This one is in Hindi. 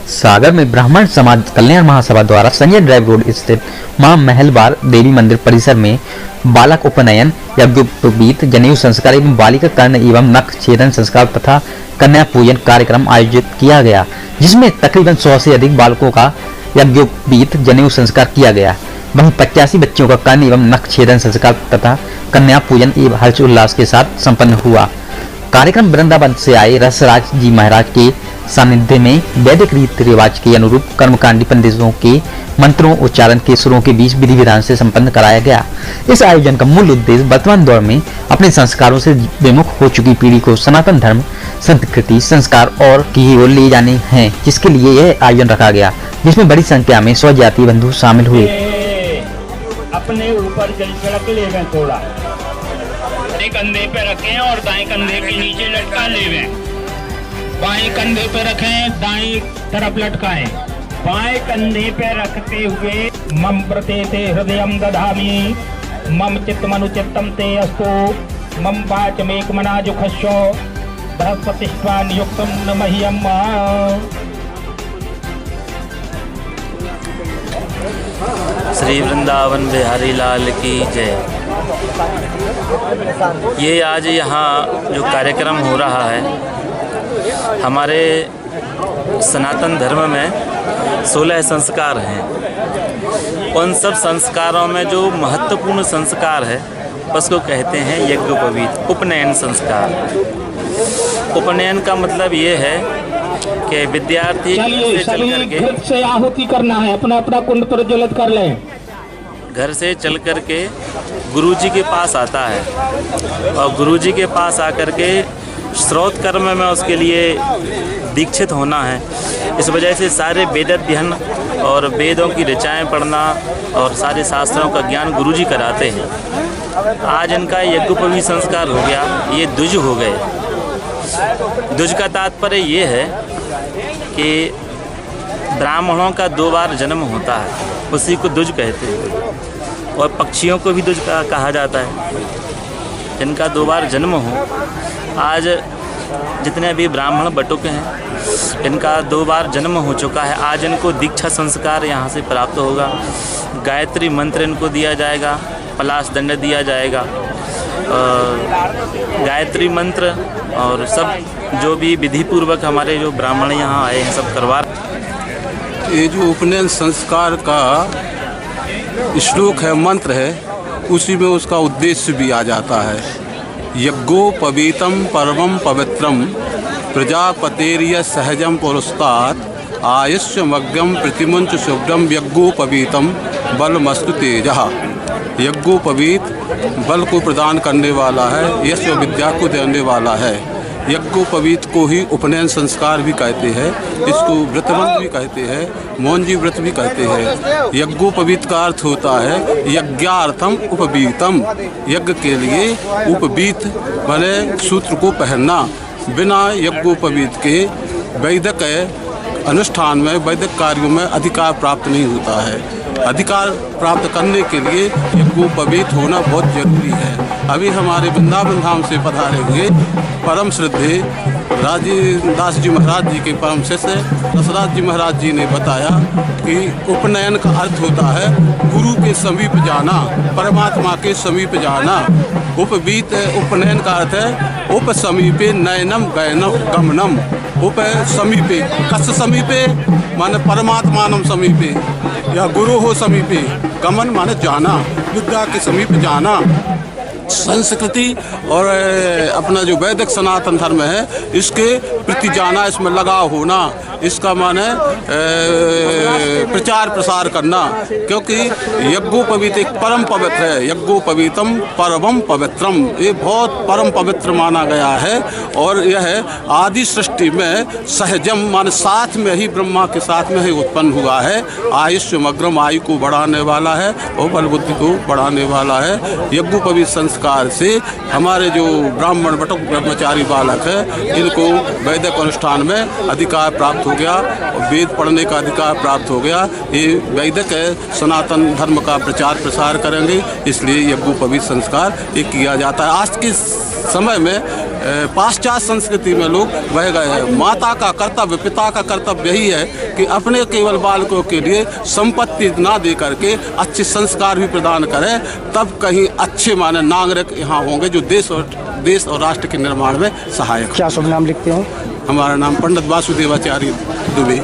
सागर में ब्राह्मण समाज कल्याण महासभा द्वारा संजय ड्राइव रोड स्थित मां महलबार देवी मंदिर परिसर में बालक उपनयन, यज्ञोपवीत, जनेऊ संस्कार एवं बालिका कर्ण एवं नख छेदन संस्कार तथा कन्या पूजन कार्यक्रम आयोजित किया गया, जिसमें तकरीबन 100 से अधिक बालकों का यज्ञोपवीत जनेऊ संस्कार किया गया। वहीं 85 बच्चों का कर्ण एवं नख छेदन संस्कार तथा कन्या पूजन एवं हर्षोल्लास के साथ संपन्न हुआ। कार्यक्रम वृंदावन से आए रसराज जी महाराज के सानिध्य में वैदिक रीति रिवाज के अनुरूप कर्मकांडी पंडितों के मंत्रों उच्चारण के सुरों के बीच विधि विधान से संपन्न कराया गया। इस आयोजन का मूल उद्देश्य वर्तमान दौर में अपने संस्कारों से विमुख हो चुकी पीढ़ी को सनातन धर्म, संस्कृति, संस्कार और की ओर ले जाने हैं, जिसके लिए यह आयोजन रखा गया, जिसमें बड़ी संख्या में स्वजातीय बंधु शामिल हुए। अपने ऊपर जल छिड़क लेवे, थोड़ा कंधे पे रखें और दाएं कंधे के नीचे लटका लेवें। बाएं कंधे पे रखें, दाएं तरफ लटकाएं। बाएं कंधे पे रखते हुए मम प्रतेते हृदयम दधामि, मम चित्तमनुचित्तम ते अस्तु, मम वाचमेकमनाजुखस्यो बृहस्पतिष्ठा नियुक्तम न मह्यम। श्री वृंदावन बिहारी लाल की जय। ये आज यहाँ जो कार्यक्रम हो रहा है, हमारे सनातन धर्म में 16 संस्कार हैं। उन सब संस्कारों में जो महत्वपूर्ण संस्कार है उसको कहते हैं यज्ञोपवीत, उपनयन संस्कार। उपनयन का मतलब ये है कि विद्यार्थी से आहुति करना है, अपना अपना कुंड प्रज्वलित कर लें। घर से चल कर के गुरुजी के पास आता है और गुरुजी के पास आकर के स्रोत कर्म में उसके लिए दीक्षित होना है। इस वजह से सारे वेद अध्ययन और वेदों की ऋचाएँ पढ़ना और सारे शास्त्रों का ज्ञान गुरुजी कराते हैं। आज इनका यज्ञोपवीत संस्कार हो गया, ये द्विज हो गए। द्विज का तात्पर्य ये है कि ब्राह्मणों का 2 बार जन्म होता है, उसी को द्विज कहते हैं। और पक्षियों को भी द्विज कहा जाता है, जिनका 2 बार जन्म हो। आज जितने भी ब्राह्मण बटुक हैं, इनका 2 बार जन्म हो चुका है। आज इनको दीक्षा संस्कार यहाँ से प्राप्त होगा। गायत्री मंत्र इनको दिया जाएगा, पलाश दंड दिया जाएगा, गायत्री मंत्र और सब जो भी विधि पूर्वक हमारे जो ब्राह्मण यहाँ आए हैं सब करवा। ये जो उपनयन संस्कार का श्लोक है, मंत्र है, उसी में उसका उद्देश्य भी आ जाता है। यज्ञोपवीतम परमं पवित्रम प्रजापतेर्य सहजम पुरस्तात् आयुष्यमग्रम प्रतिमुंच शुभ्रम यज्ञोपवीतम बलमस्तु तेजः। यज्ञोपवीत बल को प्रदान करने वाला है, यश विद्या को देने वाला है। यज्ञोपवीत को ही उपनयन संस्कार भी कहते हैं, इसको व्रतबंध भी कहते हैं, मौनजी व्रत भी कहते हैं। यज्ञोपवीत का अर्थ होता है यज्ञार्थम उपवीतम, यज्ञ के लिए उपवीत माने सूत्र को पहनना। बिना यज्ञोपवीत के वैदिक अनुष्ठान में, वैदिक कार्यों में अधिकार प्राप्त नहीं होता है। अधिकार प्राप्त करने के लिए यज्ञोपवीत होना बहुत जरूरी है। अभी हमारे वृंदावन धाम से पधारे हुए परम श्रद्धेय राजीदास जी महाराज जी के परम शिष्य रसराज जी महाराज जी ने बताया कि उपनयन का अर्थ होता है गुरु के समीप जाना, परमात्मा के समीप जाना। उपवीत उपनयन का अर्थ है उप समीपे नयनम गयनम गमनम। उप समीपे, कस समीपे माने परमात्मानम समीपे या गुरु हो समीपे, गमन माने जाना, विद्या के समीप जाना। संस्कृति और अपना जो वैदिक सनातन धर्म है इसके प्रति जाना, इसमें लगाव होना, इसका माने प्रचार प्रसार करना। क्योंकि यज्ञोपवीत एक परम पवित्र है, यज्ञोपवीतम परमं पवित्रम, ये बहुत परम पवित्र माना गया है। और यह आदि सृष्टि में सहजम माने साथ में ही, ब्रह्मा के साथ में ही उत्पन्न हुआ है। आयुष्यमग्रम, आयु को बढ़ाने वाला है और बल बुद्धि को बढ़ाने वाला है। यज्ञोपवीत संस्कार से हमारे जो ब्राह्मण बटुक ब्रह्मचारी बालक है, इनको वैदिक अनुष्ठान में अधिकार प्राप्त हो गया, वेद पढ़ने का अधिकार प्राप्त हो गया। ये वैदिक है, सनातन धर्म का प्रचार प्रसार करेंगे, इसलिए यज्ञोपवीत संस्कार ये किया जाता है। आज के समय में पाश्चात्य संस्कृति में लोग बह गए हैं। माता का कर्तव्य, पिता का कर्तव्य यही है कि अपने केवल बालकों के लिए संपत्ति ना दे करके अच्छे संस्कार भी प्रदान करें, तब कहीं अच्छे माने नागरिक यहाँ होंगे जो देश और राष्ट्र के निर्माण में सहायक। क्या शुभ नाम लिखते हो? हमारा नाम पंडित वासुदेवाचार्य दुबे।